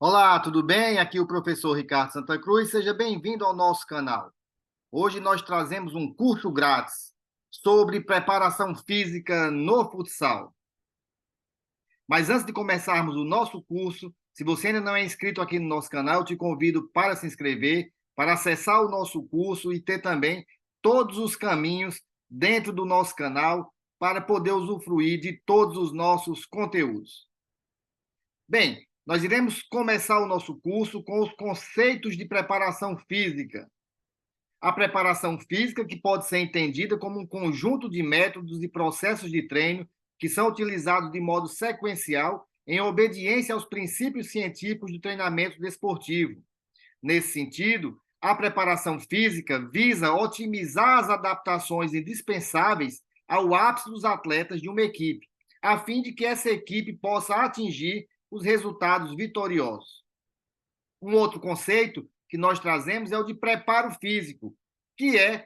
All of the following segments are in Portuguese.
Olá, tudo bem? Aqui é o professor Ricardo Santa Cruz. Seja bem-vindo ao nosso canal. Hoje nós trazemos um curso grátis sobre preparação física no futsal. Mas antes de começarmos o nosso curso, se você ainda não é inscrito aqui no nosso canal, eu te convido para se inscrever, para acessar o nosso curso e ter também todos os caminhos dentro do nosso canal para poder usufruir de todos os nossos conteúdos. Bem, nós iremos começar o nosso curso com os conceitos de preparação física. A preparação física, que pode ser entendida como um conjunto de métodos e processos de treino que são utilizados de modo sequencial em obediência aos princípios científicos do treinamento desportivo. Nesse sentido, a preparação física visa otimizar as adaptações indispensáveis ao ápice dos atletas de uma equipe, a fim de que essa equipe possa atingir os resultados vitoriosos. Um outro conceito que nós trazemos é o de preparo físico, que é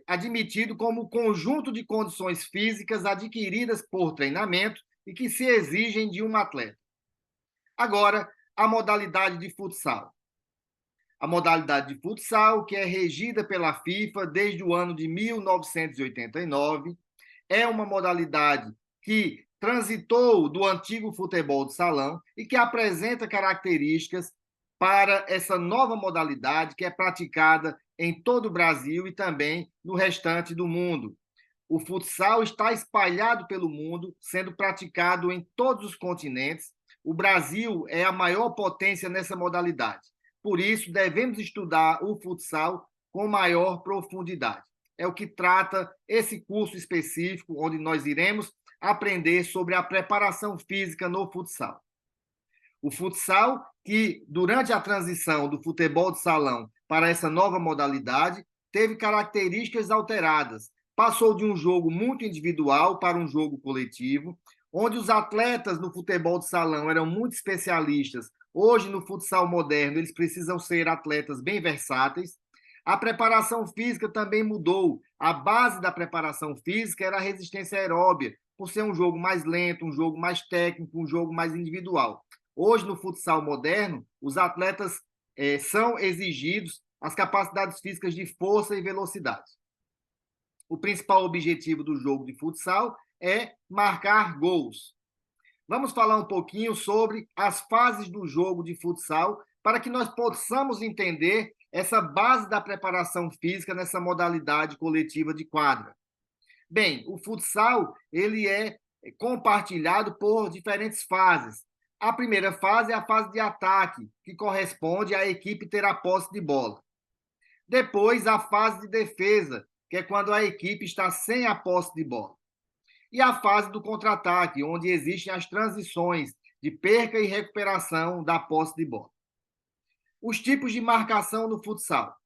admitido como conjunto de condições físicas adquiridas por treinamento e que se exigem de um atleta. Agora, a modalidade de futsal. A modalidade de futsal, que é regida pela FIFA desde o ano de 1989, é uma modalidade que transitou do antigo futebol de salão e que apresenta características para essa nova modalidade que é praticada em todo o Brasil e também no restante do mundo. O futsal está espalhado pelo mundo, sendo praticado em todos os continentes. O Brasil é a maior potência nessa modalidade. Por isso, devemos estudar o futsal com maior profundidade. É o que trata esse curso específico, onde nós iremos aprender sobre a preparação física no futsal. O futsal, que durante a transição do futebol de salão para essa nova modalidade, teve características alteradas. Passou de um jogo muito individual para um jogo coletivo, onde os atletas no futebol de salão eram muito especialistas. Hoje, no futsal moderno, eles precisam ser atletas bem versáteis. A preparação física também mudou. A base da preparação física era a resistência aeróbia, por ser um jogo mais lento, um jogo mais técnico, um jogo mais individual. Hoje, no futsal moderno, os atletas são exigidos as capacidades físicas de força e velocidade. O principal objetivo do jogo de futsal é marcar gols. Vamos falar um pouquinho sobre as fases do jogo de futsal para que nós possamos entender essa base da preparação física nessa modalidade coletiva de quadra. Bem, o futsal ele é compartilhado por diferentes fases. A primeira fase é a fase de ataque, que corresponde à equipe ter a posse de bola. Depois, a fase de defesa, que é quando a equipe está sem a posse de bola. E a fase do contra-ataque, onde existem as transições de perca e recuperação da posse de bola. Os tipos de marcação no futsal.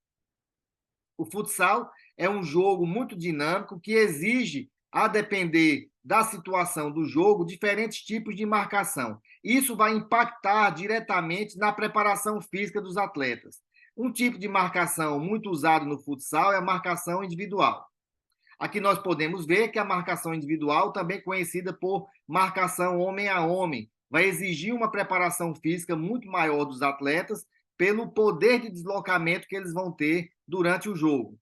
O futsal é um jogo muito dinâmico que exige, a depender da situação do jogo, diferentes tipos de marcação. Isso vai impactar diretamente na preparação física dos atletas. Um tipo de marcação muito usado no futsal é a marcação individual. Aqui nós podemos ver que a marcação individual, também conhecida por marcação homem a homem, vai exigir uma preparação física muito maior dos atletas pelo poder de deslocamento que eles vão ter durante o jogo.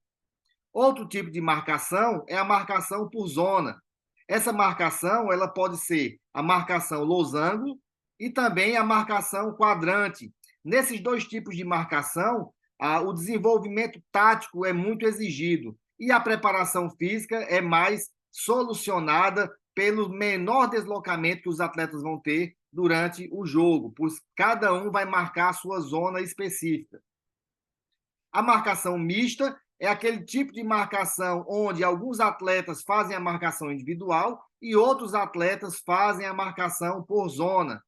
Outro tipo de marcação é a marcação por zona. Essa marcação ela pode ser a marcação losango e também a marcação quadrante. Nesses dois tipos de marcação, o desenvolvimento tático é muito exigido e a preparação física é mais solucionada pelo menor deslocamento que os atletas vão ter durante o jogo, pois cada um vai marcar a sua zona específica. A marcação mista é aquele tipo de marcação onde alguns atletas fazem a marcação individual e outros atletas fazem a marcação por zona.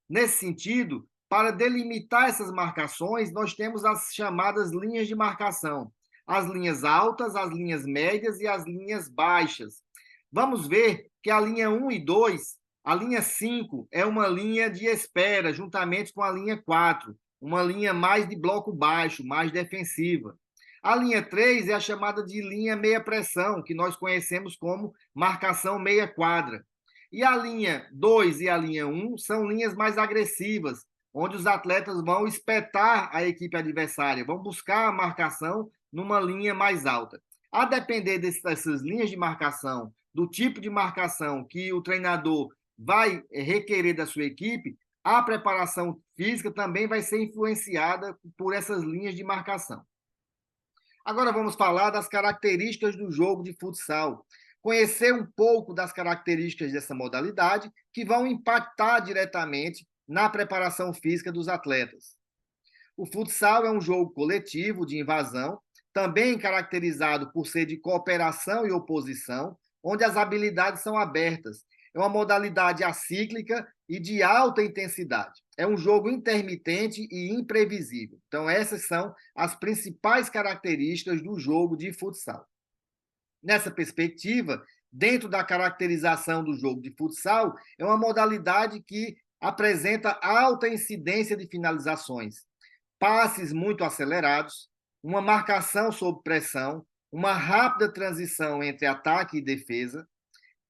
Nesse sentido, para delimitar essas marcações, nós temos as chamadas linhas de marcação. As linhas altas, as linhas médias e as linhas baixas. Vamos ver que a linha 1 e 2, a linha 5 é uma linha de espera, juntamente com a linha 4, uma linha mais de bloco baixo, mais defensiva. A linha 3 é a chamada de linha meia pressão, que nós conhecemos como marcação meia quadra. E a linha 2 e a linha 1 são linhas mais agressivas, onde os atletas vão espetar a equipe adversária, vão buscar a marcação numa linha mais alta. A depender dessas linhas de marcação, do tipo de marcação que o treinador vai requerer da sua equipe, a preparação física também vai ser influenciada por essas linhas de marcação. Agora vamos falar das características do jogo de futsal. Conhecer um pouco das características dessa modalidade que vão impactar diretamente na preparação física dos atletas. O futsal é um jogo coletivo de invasão, também caracterizado por ser de cooperação e oposição, onde as habilidades são abertas. É uma modalidade acíclica e de alta intensidade. É um jogo intermitente e imprevisível. Então, essas são as principais características do jogo de futsal. Nessa perspectiva, dentro da caracterização do jogo de futsal, é uma modalidade que apresenta alta incidência de finalizações, passes muito acelerados, uma marcação sob pressão, uma rápida transição entre ataque e defesa,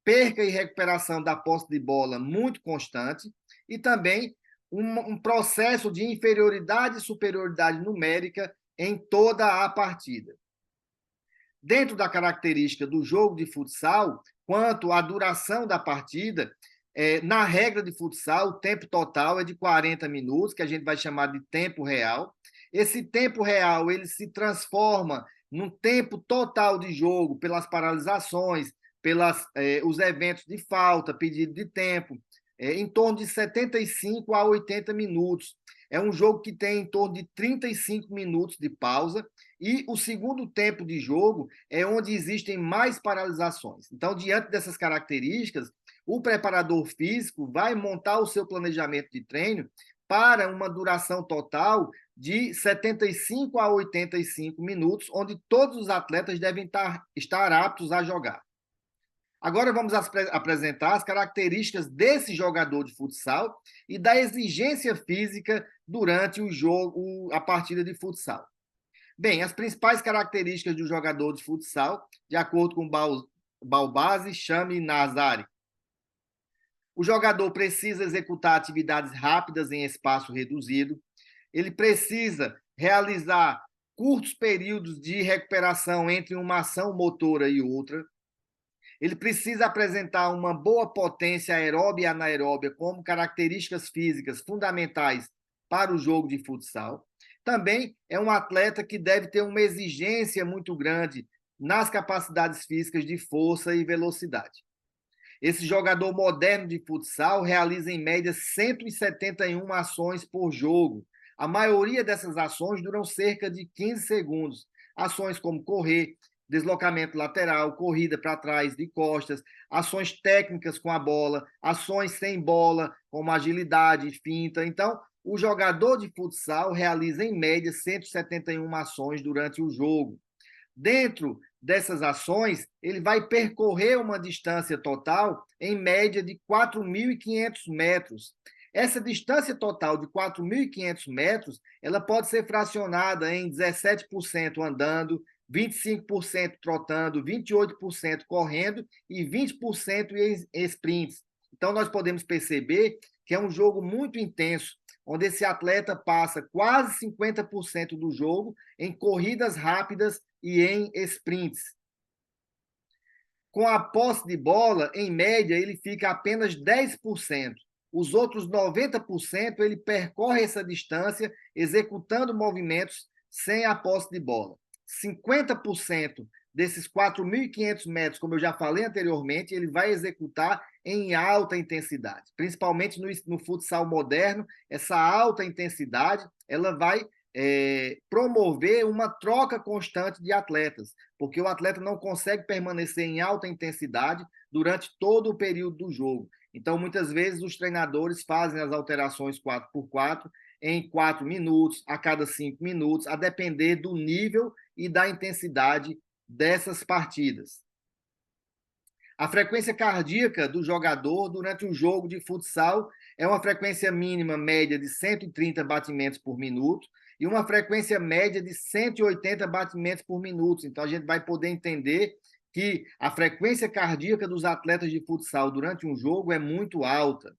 perca e recuperação da posse de bola muito constante e também um processo de inferioridade e superioridade numérica em toda a partida. Dentro da característica do jogo de futsal, quanto à duração da partida, na regra de futsal, o tempo total é de 40 minutos, que a gente vai chamar de tempo real. Esse tempo real ele se transforma num tempo total de jogo pelas paralisações, os eventos de falta, pedido de tempo, em torno de 75 a 80 minutos. É um jogo que tem em torno de 35 minutos de pausa e o segundo tempo de jogo é onde existem mais paralisações. Então, diante dessas características, o preparador físico vai montar o seu planejamento de treino para uma duração total de 75 a 85 minutos, onde todos os atletas devem estar aptos a jogar. Agora vamos apresentar as características desse jogador de futsal e da exigência física durante o jogo, a partida de futsal. Bem, as principais características do jogador de futsal, de acordo com Balbasi, Chame e Nazari. O jogador precisa executar atividades rápidas em espaço reduzido, ele precisa realizar curtos períodos de recuperação entre uma ação motora e outra, ele precisa apresentar uma boa potência aeróbia e anaeróbia como características físicas fundamentais para o jogo de futsal. Também é um atleta que deve ter uma exigência muito grande nas capacidades físicas de força e velocidade. Esse jogador moderno de futsal realiza, em média, 171 ações por jogo. A maioria dessas ações duram cerca de 15 segundos. Ações como correr, deslocamento lateral, corrida para trás de costas, ações técnicas com a bola, ações sem bola, como agilidade, finta. Então, o jogador de futsal realiza, em média, 171 ações durante o jogo. Dentro dessas ações, ele vai percorrer uma distância total, em média, de 4.500 metros. Essa distância total de 4.500 metros, ela pode ser fracionada em 17% andando, 25% trotando, 28% correndo e 20% em sprints. Então, nós podemos perceber que é um jogo muito intenso, onde esse atleta passa quase 50% do jogo em corridas rápidas e em sprints. Com a posse de bola, em média, ele fica apenas 10%. Os outros 90% ele percorre essa distância executando movimentos sem a posse de bola. 50% desses 4.500 metros, como eu já falei anteriormente, ele vai executar em alta intensidade. Principalmente no futsal moderno, essa alta intensidade ela vai promover uma troca constante de atletas, porque o atleta não consegue permanecer em alta intensidade durante todo o período do jogo. Então, muitas vezes, os treinadores fazem as alterações 4x4 em 4 minutos, a cada 5 minutos, a depender do nível e da intensidade dessas partidas. A frequência cardíaca do jogador durante um jogo de futsal é uma frequência mínima média de 130 batimentos por minuto e uma frequência média de 180 batimentos por minuto. Então, a gente vai poder entender que a frequência cardíaca dos atletas de futsal durante um jogo é muito alta.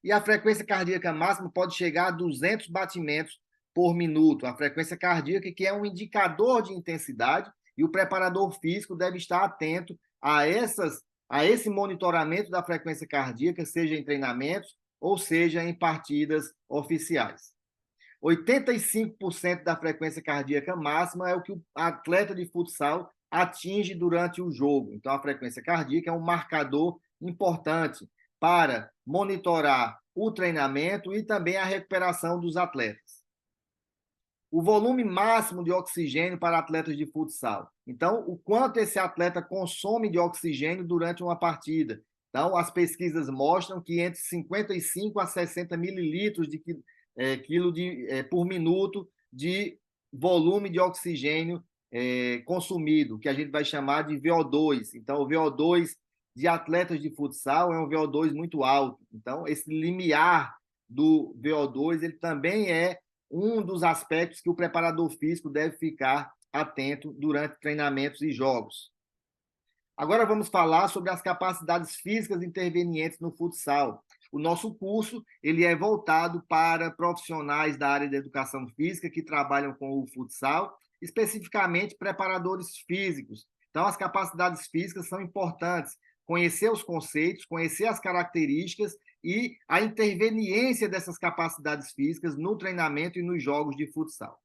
E a frequência cardíaca máxima pode chegar a 200 batimentos por minuto. A frequência cardíaca, que é um indicador de intensidade, e o preparador físico deve estar atento a esse monitoramento da frequência cardíaca, seja em treinamentos ou seja em partidas oficiais. 85% da frequência cardíaca máxima é o que o atleta de futsal atinge durante o jogo. Então, a frequência cardíaca é um marcador importante para monitorar o treinamento e também a recuperação dos atletas. O volume máximo de oxigênio para atletas de futsal. Então, o quanto esse atleta consome de oxigênio durante uma partida. Então, as pesquisas mostram que entre 55 a 60 mililitros por minuto de volume de oxigênio consumido, que a gente vai chamar de VO2. Então, o VO2 de atletas de futsal é um VO2 muito alto. Então, esse limiar do VO2 ele também é um dos aspectos que o preparador físico deve ficar atento durante treinamentos e jogos. Agora vamos falar sobre as capacidades físicas intervenientes no futsal. O nosso curso ele é voltado para profissionais da área da educação física que trabalham com o futsal, especificamente preparadores físicos. Então, as capacidades físicas são importantes. Conhecer os conceitos, conhecer as características e a interveniência dessas capacidades físicas no treinamento e nos jogos de futsal.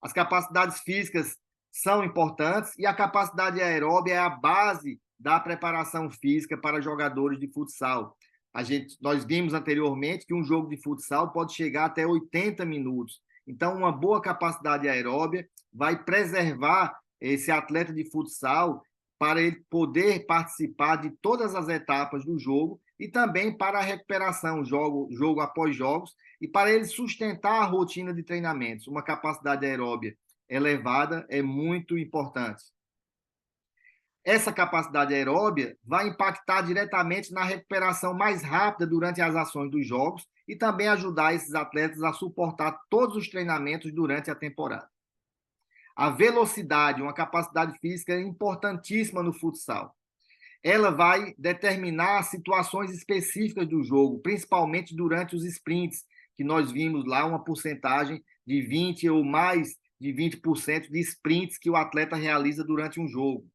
As capacidades físicas são importantes e a capacidade aeróbia é a base da preparação física para jogadores de futsal. Nós vimos anteriormente que um jogo de futsal pode chegar até 80 minutos. Então, uma boa capacidade aeróbia vai preservar esse atleta de futsal para ele poder participar de todas as etapas do jogo e também para a recuperação, jogo após jogos, e para ele sustentar a rotina de treinamentos. Uma capacidade aeróbia elevada é muito importante. Essa capacidade aeróbia vai impactar diretamente na recuperação mais rápida durante as ações dos jogos e também ajudar esses atletas a suportar todos os treinamentos durante a temporada. A velocidade, uma capacidade física importantíssima no futsal. Ela vai determinar situações específicas do jogo, principalmente durante os sprints, que nós vimos lá uma porcentagem de 20 ou mais de 20% de sprints que o atleta realiza durante um jogo.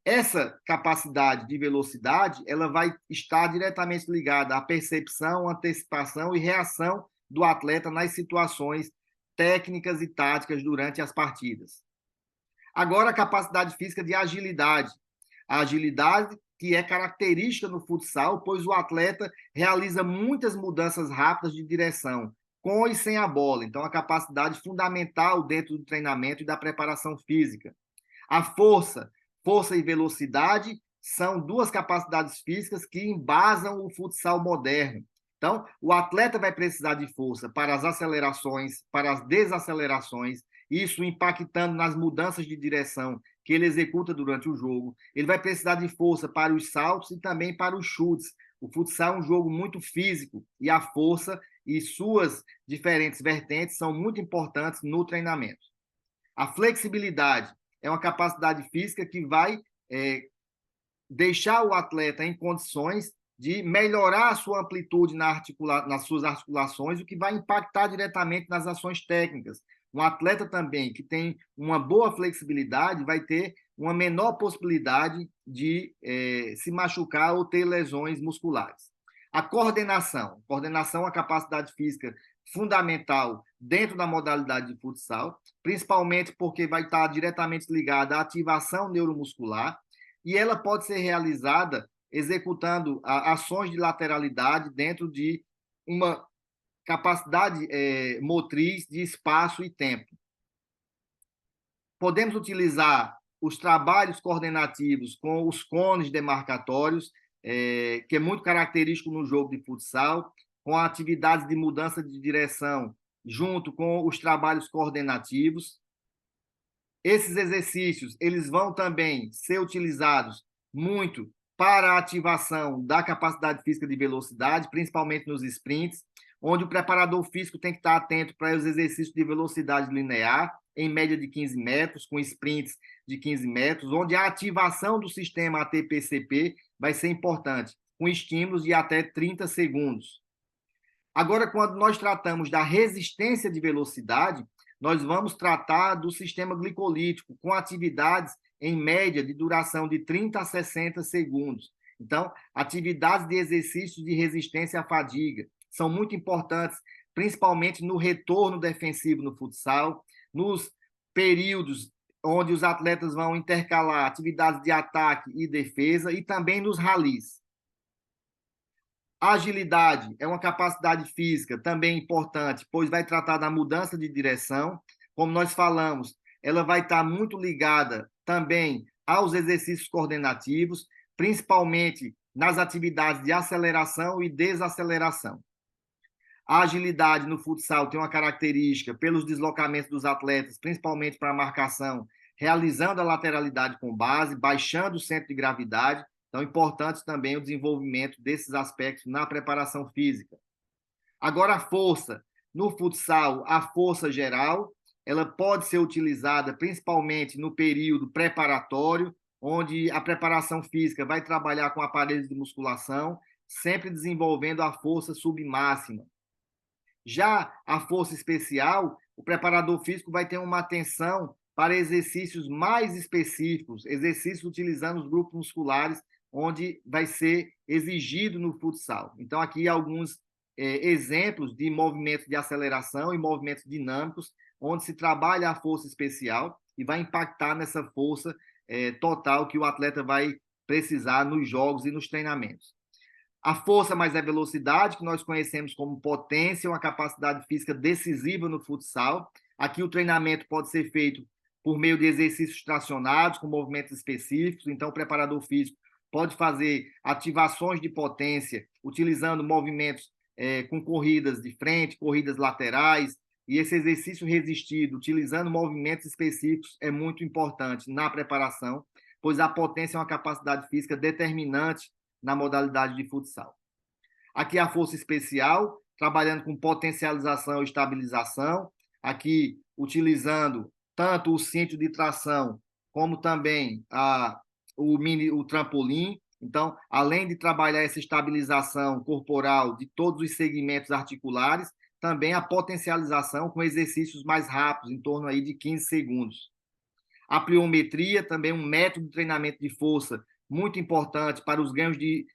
Essa capacidade de velocidade, ela vai estar diretamente ligada à percepção, antecipação e reação do atleta nas situações técnicas e táticas durante as partidas. Agora, a capacidade física de agilidade. A agilidade que é característica no futsal, pois o atleta realiza muitas mudanças rápidas de direção, com e sem a bola. Então, a capacidade fundamental dentro do treinamento e da preparação física. A força e velocidade são duas capacidades físicas que embasam o futsal moderno. Então, o atleta vai precisar de força para as acelerações, para as desacelerações, isso impactando nas mudanças de direção que ele executa durante o jogo. Ele vai precisar de força para os saltos e também para os chutes. O futsal é um jogo muito físico e a força e suas diferentes vertentes são muito importantes no treinamento. A flexibilidade é uma capacidade física que vai deixar o atleta em condições de melhorar a sua amplitude nas suas articulações, o que vai impactar diretamente nas ações técnicas. Um atleta também que tem uma boa flexibilidade vai ter uma menor possibilidade de se machucar ou ter lesões musculares. A coordenação é uma capacidade física fundamental dentro da modalidade de futsal, principalmente porque vai estar diretamente ligada à ativação neuromuscular e ela pode ser realizada executando ações de lateralidade dentro de uma capacidade motriz de espaço e tempo. Podemos utilizar os trabalhos coordenativos com os cones demarcatórios, que é muito característico no jogo de futsal, com atividades de mudança de direção, junto com os trabalhos coordenativos. Esses exercícios, eles vão também ser utilizados muito para a ativação da capacidade física de velocidade, principalmente nos sprints, onde o preparador físico tem que estar atento para os exercícios de velocidade linear, em média de 15 metros, com sprints de 15 metros, onde a ativação do sistema ATP-CP vai ser importante, com estímulos de até 30 segundos. Agora, quando nós tratamos da resistência de velocidade, nós vamos tratar do sistema glicolítico, com atividades em média de duração de 30 a 60 segundos. Então, atividades de exercícios de resistência à fadiga são muito importantes, principalmente no retorno defensivo no futsal, nos períodos onde os atletas vão intercalar atividades de ataque e defesa e também nos ralis. A agilidade é uma capacidade física também importante, pois vai tratar da mudança de direção. Como nós falamos, ela vai estar muito ligada também aos exercícios coordenativos, principalmente nas atividades de aceleração e desaceleração. A agilidade no futsal tem uma característica pelos deslocamentos dos atletas, principalmente para a marcação, realizando a lateralidade com base, baixando o centro de gravidade. Então, é importante também o desenvolvimento desses aspectos na preparação física. Agora, a força. No futsal, a força geral, ela pode ser utilizada principalmente no período preparatório, onde a preparação física vai trabalhar com aparelhos de musculação, sempre desenvolvendo a força submáxima. Já a força especial, o preparador físico vai ter uma atenção para exercícios mais específicos, exercícios utilizando os grupos musculares, onde vai ser exigido no futsal. Então, aqui alguns exemplos de movimentos de aceleração e movimentos dinâmicos, onde se trabalha a força especial e vai impactar nessa força total que o atleta vai precisar nos jogos e nos treinamentos. A força mais a velocidade, que nós conhecemos como potência, uma capacidade física decisiva no futsal. Aqui o treinamento pode ser feito por meio de exercícios tracionados, com movimentos específicos. Então, o preparador físico pode fazer ativações de potência, utilizando movimentos com corridas de frente, corridas laterais. E esse exercício resistido, utilizando movimentos específicos, é muito importante na preparação, pois a potência é uma capacidade física determinante na modalidade de futsal. Aqui a força especial, trabalhando com potencialização e estabilização, aqui utilizando tanto o cinto de tração como também o trampolim. Então, além de trabalhar essa estabilização corporal de todos os segmentos articulares, também a potencialização com exercícios mais rápidos, em torno aí de 15 segundos. A pliometria, também um método de treinamento de força muito importante para os ganhos de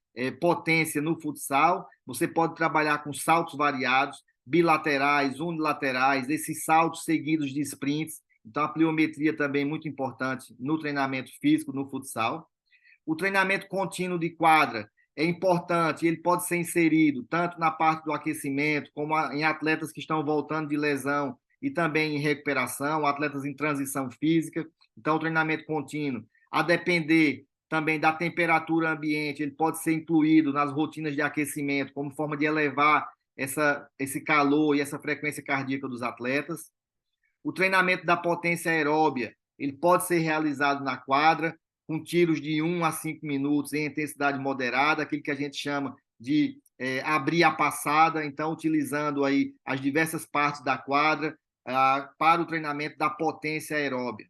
potência no futsal. Você pode trabalhar com saltos variados, bilaterais, unilaterais, esses saltos seguidos de sprints. Então, a pliometria também é muito importante no treinamento físico no futsal. O treinamento contínuo de quadra é importante, ele pode ser inserido tanto na parte do aquecimento, como em atletas que estão voltando de lesão e também em recuperação, atletas em transição física. Então, o treinamento contínuo, a depender também da temperatura ambiente, ele pode ser incluído nas rotinas de aquecimento, como forma de elevar esse calor e essa frequência cardíaca dos atletas. O treinamento da potência aeróbia, ele pode ser realizado na quadra, com tiros de 1 a 5 minutos em intensidade moderada, aquilo que a gente chama de abrir a passada, então utilizando aí as diversas partes da quadra para o treinamento da potência aeróbia.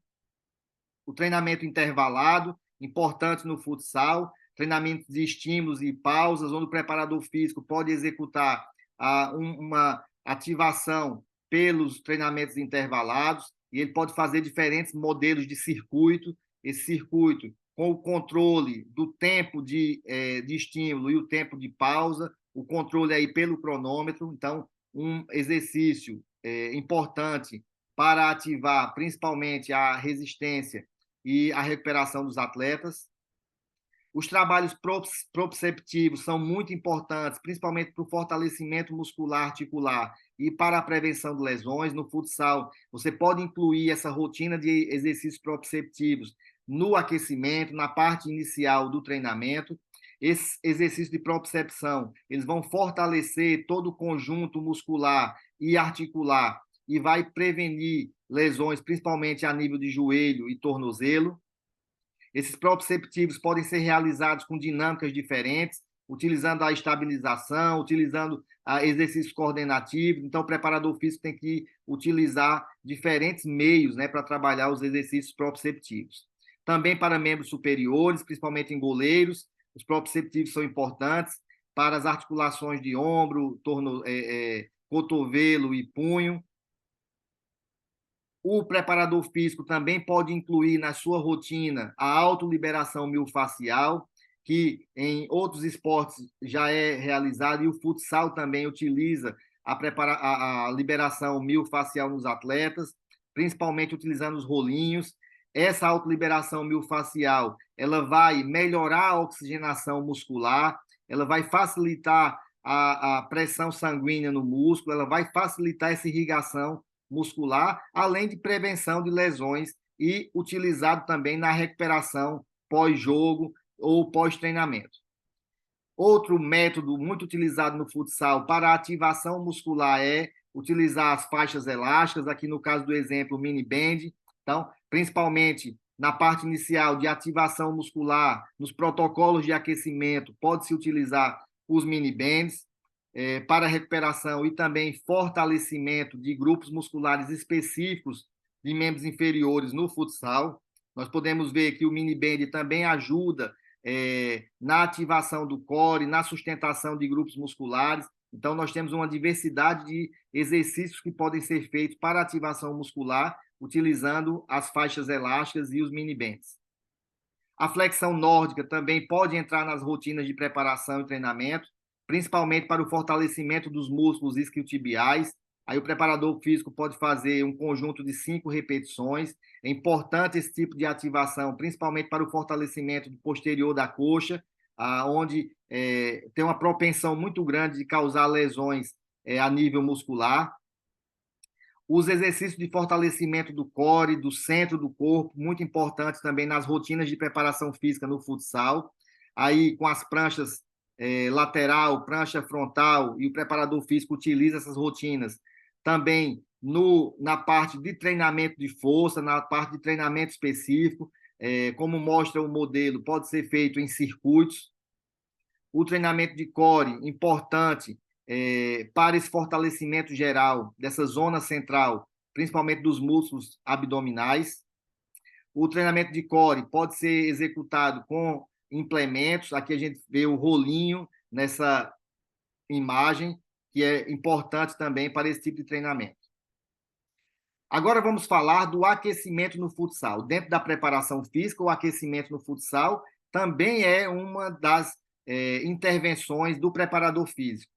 O treinamento intervalado, importante no futsal, treinamento de estímulos e pausas, onde o preparador físico pode executar uma ativação pelos treinamentos intervalados, e ele pode fazer diferentes modelos de circuito, esse circuito com o controle do tempo de estímulo e o tempo de pausa, o controle aí pelo cronômetro. Então, um exercício importante para ativar principalmente a resistência e a recuperação dos atletas. Os trabalhos proprioceptivos são muito importantes, principalmente para o fortalecimento muscular articular e para a prevenção de lesões. No futsal, você pode incluir essa rotina de exercícios proprioceptivos no aquecimento, na parte inicial do treinamento. Esses exercícios de propriocepção, eles vão fortalecer todo o conjunto muscular e articular e vai prevenir lesões, principalmente a nível de joelho e tornozelo. Esses proprioceptivos podem ser realizados com dinâmicas diferentes, utilizando a estabilização, utilizando exercícios coordenativos. Então, o preparador físico tem que utilizar diferentes meios, né, para trabalhar os exercícios proprioceptivos. Também para membros superiores, principalmente em goleiros, os proprioceptivos são importantes. para as articulações de ombro, cotovelo e punho. O preparador físico também pode incluir na sua rotina a autoliberação miofascial, que em outros esportes já é realizado, e o futsal também utiliza a liberação miofascial nos atletas, principalmente utilizando os rolinhos. Essa autoliberação miofascial, ela vai melhorar a oxigenação muscular, ela vai facilitar a pressão sanguínea no músculo, ela vai facilitar essa irrigação muscular, além de prevenção de lesões e utilizado também na recuperação pós-jogo ou pós-treinamento. Outro método muito utilizado no futsal para ativação muscular é utilizar as faixas elásticas, aqui no caso do exemplo, o mini band. Então, principalmente na parte inicial de ativação muscular, nos protocolos de aquecimento, pode-se utilizar os mini bands para recuperação e também fortalecimento de grupos musculares específicos de membros inferiores no futsal. Nós podemos ver que o mini band também ajuda na ativação do core, na sustentação de grupos musculares. Então, nós temos uma diversidade de exercícios que podem ser feitos para ativação muscular, utilizando as faixas elásticas e os mini bands. A flexão nórdica também pode entrar nas rotinas de preparação e treinamento, principalmente para o fortalecimento dos músculos isquiotibiais. Aí o preparador físico pode fazer um conjunto de 5 repetições. É importante esse tipo de ativação, principalmente para o fortalecimento do posterior da coxa, onde tem uma propensão muito grande de causar lesões a nível muscular. Os exercícios de fortalecimento do core, do centro do corpo, muito importantes também nas rotinas de preparação física no futsal. Aí, com as pranchas lateral, prancha frontal, e o preparador físico utiliza essas rotinas também na parte de treinamento de força, na parte de treinamento específico, como mostra o modelo, pode ser feito em circuitos. O treinamento de core, importante para esse fortalecimento geral dessa zona central, principalmente dos músculos abdominais. O treinamento de core pode ser executado com implementos. Aqui a gente vê o rolinho nessa imagem, que é importante também para esse tipo de treinamento. Agora vamos falar do aquecimento no futsal. Dentro da preparação física, o aquecimento no futsal também é uma das intervenções do preparador físico.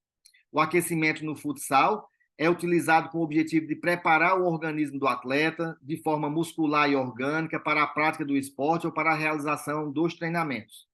O aquecimento no futsal é utilizado com o objetivo de preparar o organismo do atleta de forma muscular e orgânica para a prática do esporte ou para a realização dos treinamentos.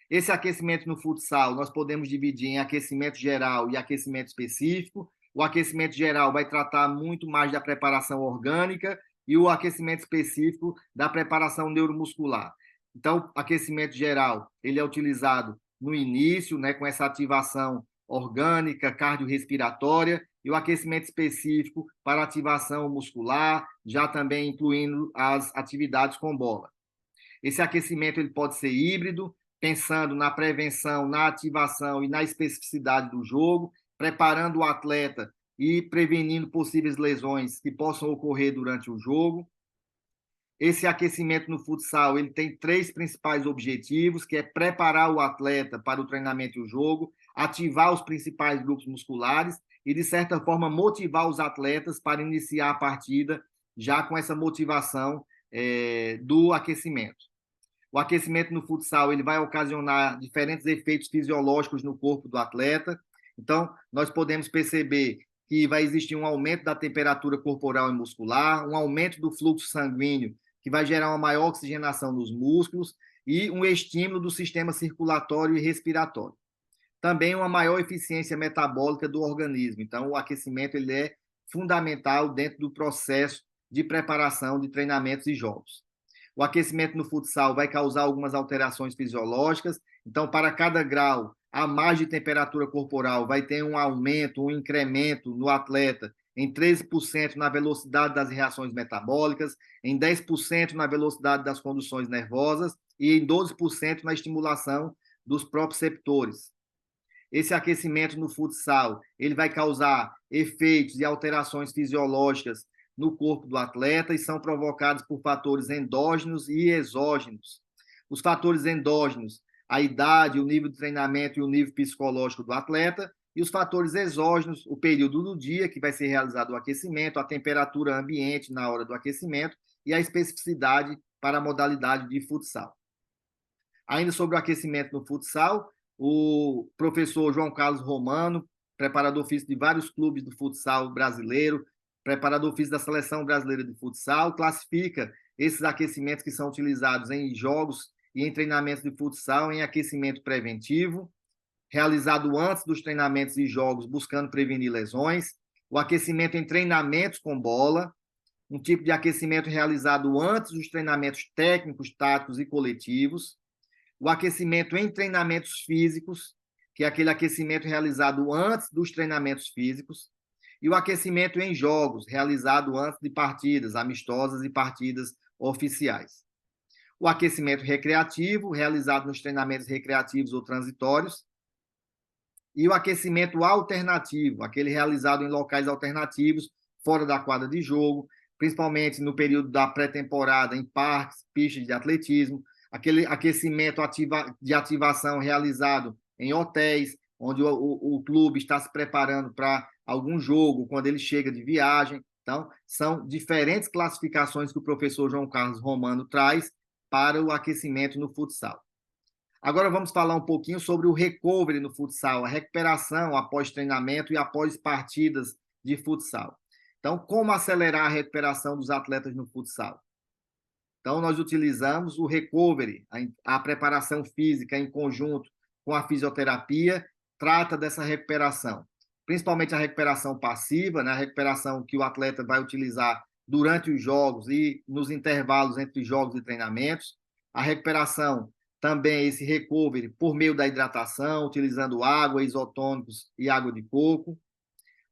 Esse aquecimento no futsal nós podemos dividir em aquecimento geral e aquecimento específico. O aquecimento geral vai tratar muito mais da preparação orgânica e o aquecimento específico da preparação neuromuscular. Então, aquecimento geral, ele é utilizado no início, com essa ativação orgânica, cardiorrespiratória, e o aquecimento específico para ativação muscular, já também incluindo as atividades com bola. Esse aquecimento ele pode ser híbrido, pensando na prevenção, na ativação e na especificidade do jogo, preparando o atleta e prevenindo possíveis lesões que possam ocorrer durante o jogo. Esse aquecimento no futsal ele tem 3 principais objetivos, que é preparar o atleta para o treinamento e o jogo, ativar os principais grupos musculares e, de certa forma, motivar os atletas para iniciar a partida já com essa motivação do aquecimento. O aquecimento no futsal ele vai ocasionar diferentes efeitos fisiológicos no corpo do atleta. Então, nós podemos perceber que vai existir um aumento da temperatura corporal e muscular, um aumento do fluxo sanguíneo, que vai gerar uma maior oxigenação nos músculos e um estímulo do sistema circulatório e respiratório. Também uma maior eficiência metabólica do organismo. Então, o aquecimento ele é fundamental dentro do processo de preparação de treinamentos e jogos. O aquecimento no futsal vai causar algumas alterações fisiológicas. Então, para cada grau a mais de temperatura corporal, vai ter um aumento, um incremento no atleta em 13% na velocidade das reações metabólicas, em 10% na velocidade das conduções nervosas e em 12% na estimulação dos proprioceptores. Esse aquecimento no futsal, ele vai causar efeitos e alterações fisiológicas no corpo do atleta e são provocados por fatores endógenos e exógenos. Os fatores endógenos, a idade, o nível de treinamento e o nível psicológico do atleta, e os fatores exógenos, o período do dia que vai ser realizado o aquecimento, a temperatura ambiente na hora do aquecimento e a especificidade para a modalidade de futsal. Ainda sobre o aquecimento no futsal, o professor João Carlos Romano, preparador físico de vários clubes do futsal brasileiro, preparador físico da Seleção Brasileira de Futsal, classifica esses aquecimentos que são utilizados em jogos e em treinamentos de futsal em aquecimento preventivo, realizado antes dos treinamentos e jogos, buscando prevenir lesões, o aquecimento em treinamentos com bola, um tipo de aquecimento realizado antes dos treinamentos técnicos, táticos e coletivos, o aquecimento em treinamentos físicos, que é aquele aquecimento realizado antes dos treinamentos físicos, e o aquecimento em jogos, realizado antes de partidas amistosas e partidas oficiais. O aquecimento recreativo, realizado nos treinamentos recreativos ou transitórios, e o aquecimento alternativo, aquele realizado em locais alternativos, fora da quadra de jogo, principalmente no período da pré-temporada, em parques, pistas de atletismo, aquele aquecimento de ativação realizado em hotéis, onde o clube está se preparando para algum jogo, quando ele chega de viagem. Então, são diferentes classificações que o professor João Carlos Romano traz para o aquecimento no futsal. Agora vamos falar um pouquinho sobre o recovery no futsal, a recuperação após treinamento e após partidas de futsal. Então, como acelerar a recuperação dos atletas no futsal? Então, nós utilizamos o recovery, a preparação física em conjunto com a fisioterapia, trata dessa recuperação, principalmente a recuperação passiva, né? A recuperação que o atleta vai utilizar durante os jogos e nos intervalos entre jogos e treinamentos, a recuperação também esse recovery por meio da hidratação, utilizando água, isotônicos e água de coco,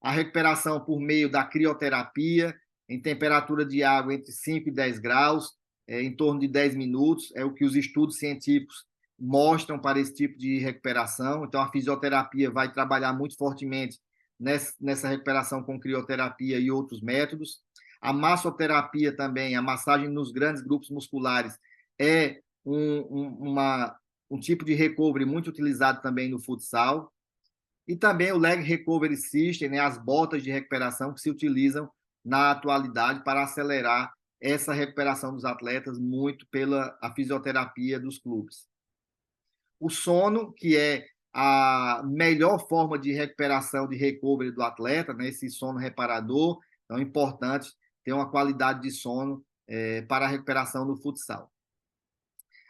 a recuperação por meio da crioterapia, em temperatura de água entre 5 e 10 graus, em torno de 10 minutos, é o que os estudos científicos mostram para esse tipo de recuperação. Então, a fisioterapia vai trabalhar muito fortemente nessa recuperação com crioterapia e outros métodos. A massoterapia também, a massagem nos grandes grupos musculares, é um tipo de recovery muito utilizado também no futsal. E também o Leg Recovery System, né, as botas de recuperação que se utilizam na atualidade para acelerar essa recuperação dos atletas muito pela a fisioterapia dos clubes. O sono, que é a melhor forma de recuperação, de recovery do atleta, né, esse sono reparador, então é importante ter uma qualidade de sono para a recuperação no futsal.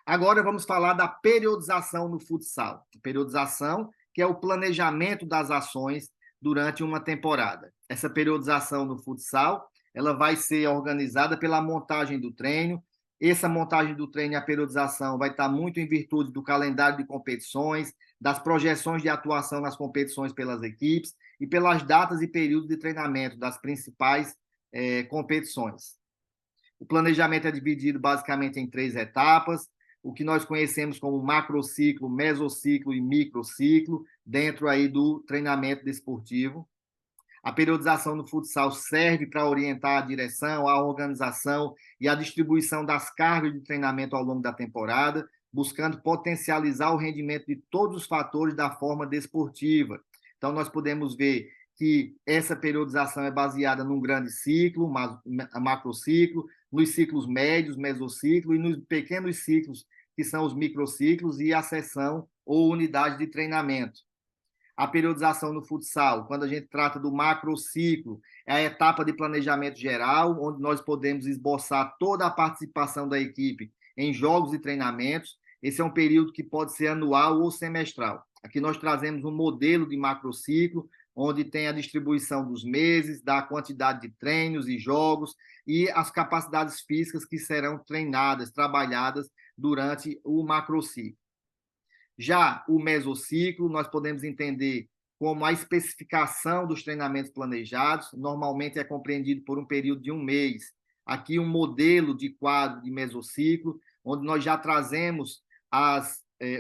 Agora vamos falar da periodização no futsal. Periodização, que é o planejamento das ações durante uma temporada. Essa periodização no futsal, ela vai ser organizada pela montagem do treino. Essa montagem do treino e a periodização vai estar muito em virtude do calendário de competições, das projeções de atuação nas competições pelas equipes e pelas datas e períodos de treinamento das principais competições. O planejamento é dividido basicamente em 3 etapas, o que nós conhecemos como macrociclo, mesociclo e microciclo, dentro aí do treinamento desportivo. A periodização no futsal serve para orientar a direção, a organização e a distribuição das cargas de treinamento ao longo da temporada, buscando potencializar o rendimento de todos os fatores da forma desportiva. Então, nós podemos ver que essa periodização é baseada num grande ciclo, macrociclo, nos ciclos médios, mesociclo, e nos pequenos ciclos, que são os microciclos, e a sessão ou unidade de treinamento. A periodização no futsal, quando a gente trata do macrociclo, é a etapa de planejamento geral, onde nós podemos esboçar toda a participação da equipe em jogos e treinamentos. Esse é um período que pode ser anual ou semestral. Aqui nós trazemos um modelo de macrociclo, onde tem a distribuição dos meses, da quantidade de treinos e jogos e as capacidades físicas que serão treinadas, trabalhadas durante o macrociclo. Já o mesociclo, nós podemos entender como a especificação dos treinamentos planejados, normalmente é compreendido por um período de 1 mês. Aqui um modelo de quadro de mesociclo, onde nós já trazemos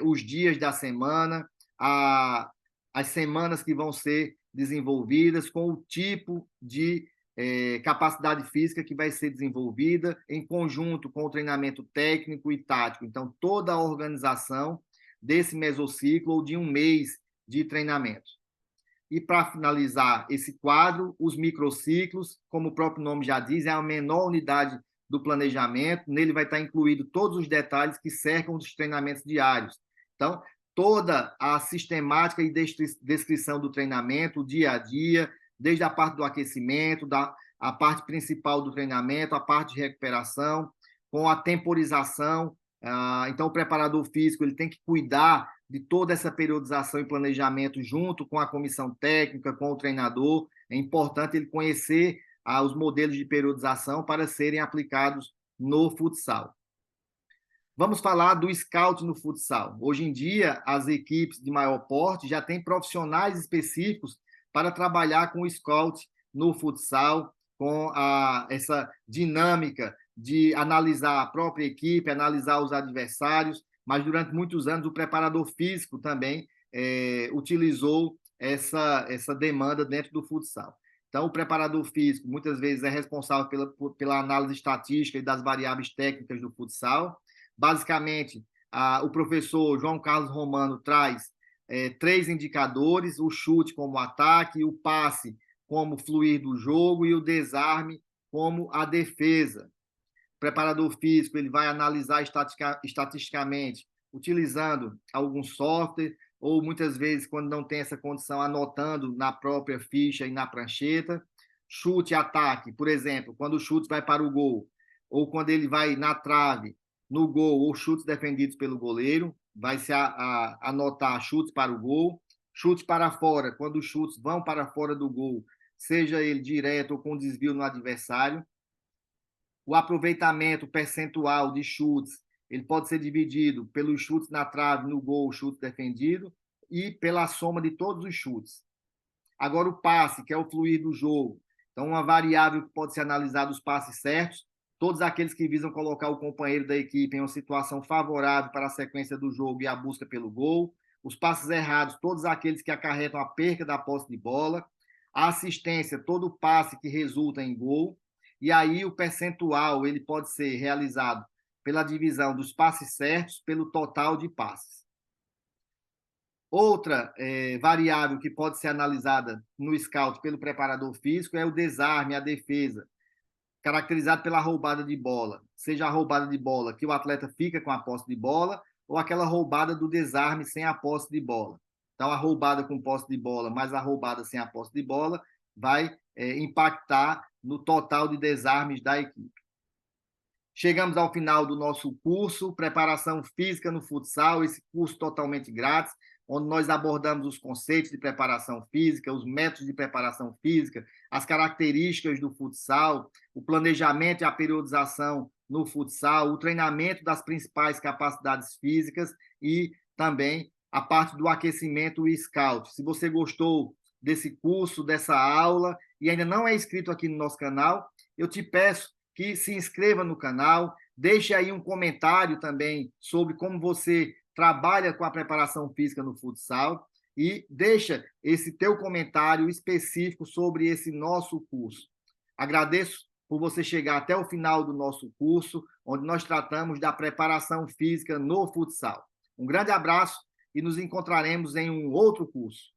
os dias da semana, as semanas que vão ser desenvolvidas, com o tipo de capacidade física que vai ser desenvolvida em conjunto com o treinamento técnico e tático. Então, toda a organização desse mesociclo ou de um mês de treinamento. E para finalizar esse quadro, os microciclos, como o próprio nome já diz, é a menor unidade do planejamento. Nele vai estar incluído todos os detalhes que cercam os treinamentos diários. Então, toda a sistemática e descrição do treinamento, o dia a dia, desde a parte do aquecimento, a parte principal do treinamento, a parte de recuperação, com a temporização. Então, o preparador físico ele tem que cuidar de toda essa periodização e planejamento junto com a comissão técnica, com o treinador. É importante ele conhecer os modelos de periodização para serem aplicados no futsal. Vamos falar do scout no futsal. Hoje em dia, as equipes de maior porte já têm profissionais específicos para trabalhar com o scout no futsal, com essa dinâmica de analisar a própria equipe, analisar os adversários, mas durante muitos anos o preparador físico também utilizou essa demanda dentro do futsal. Então, o preparador físico muitas vezes é responsável pela análise estatística e das variáveis técnicas do futsal. Basicamente, o professor João Carlos Romano traz 3 indicadores: o chute como ataque, o passe como fluir do jogo e o desarme como a defesa. O preparador físico ele vai analisar estatisticamente utilizando algum software ou muitas vezes, quando não tem essa condição, anotando na própria ficha e na prancheta. Chute e ataque, por exemplo, quando o chute vai para o gol ou quando ele vai na trave, no gol ou chutes defendidos pelo goleiro, vai se anotar chutes para o gol. Chutes para fora, quando os chutes vão para fora do gol, seja ele direto ou com desvio no adversário. O aproveitamento percentual de chutes, ele pode ser dividido pelos chutes na trave, no gol, chute defendido, e pela soma de todos os chutes. Agora o passe, que é o fluir do jogo. Então, uma variável que pode ser analisada, os passes certos, todos aqueles que visam colocar o companheiro da equipe em uma situação favorável para a sequência do jogo e a busca pelo gol. Os passes errados, todos aqueles que acarretam a perca da posse de bola. A assistência, todo passe que resulta em gol. E aí o percentual ele pode ser realizado pela divisão dos passes certos pelo total de passes. Outra variável que pode ser analisada no scout pelo preparador físico é o desarme, a defesa, caracterizado pela roubada de bola, seja a roubada de bola que o atleta fica com a posse de bola ou aquela roubada do desarme sem a posse de bola. Então, a roubada com posse de bola mais a roubada sem a posse de bola vai impactar no total de desarmes da equipe. Chegamos ao final do nosso curso, Preparação Física no Futsal, esse curso totalmente grátis, onde nós abordamos os conceitos de preparação física, os métodos de preparação física, as características do futsal, o planejamento e a periodização no futsal, o treinamento das principais capacidades físicas e também a parte do aquecimento e scout. Se você gostou desse curso, dessa aula, e ainda não é inscrito aqui no nosso canal, eu te peço que se inscreva no canal, deixe aí um comentário também sobre como você trabalha com a preparação física no futsal e deixa esse teu comentário específico sobre esse nosso curso. Agradeço por você chegar até o final do nosso curso, onde nós tratamos da preparação física no futsal. Um grande abraço e nos encontraremos em um outro curso.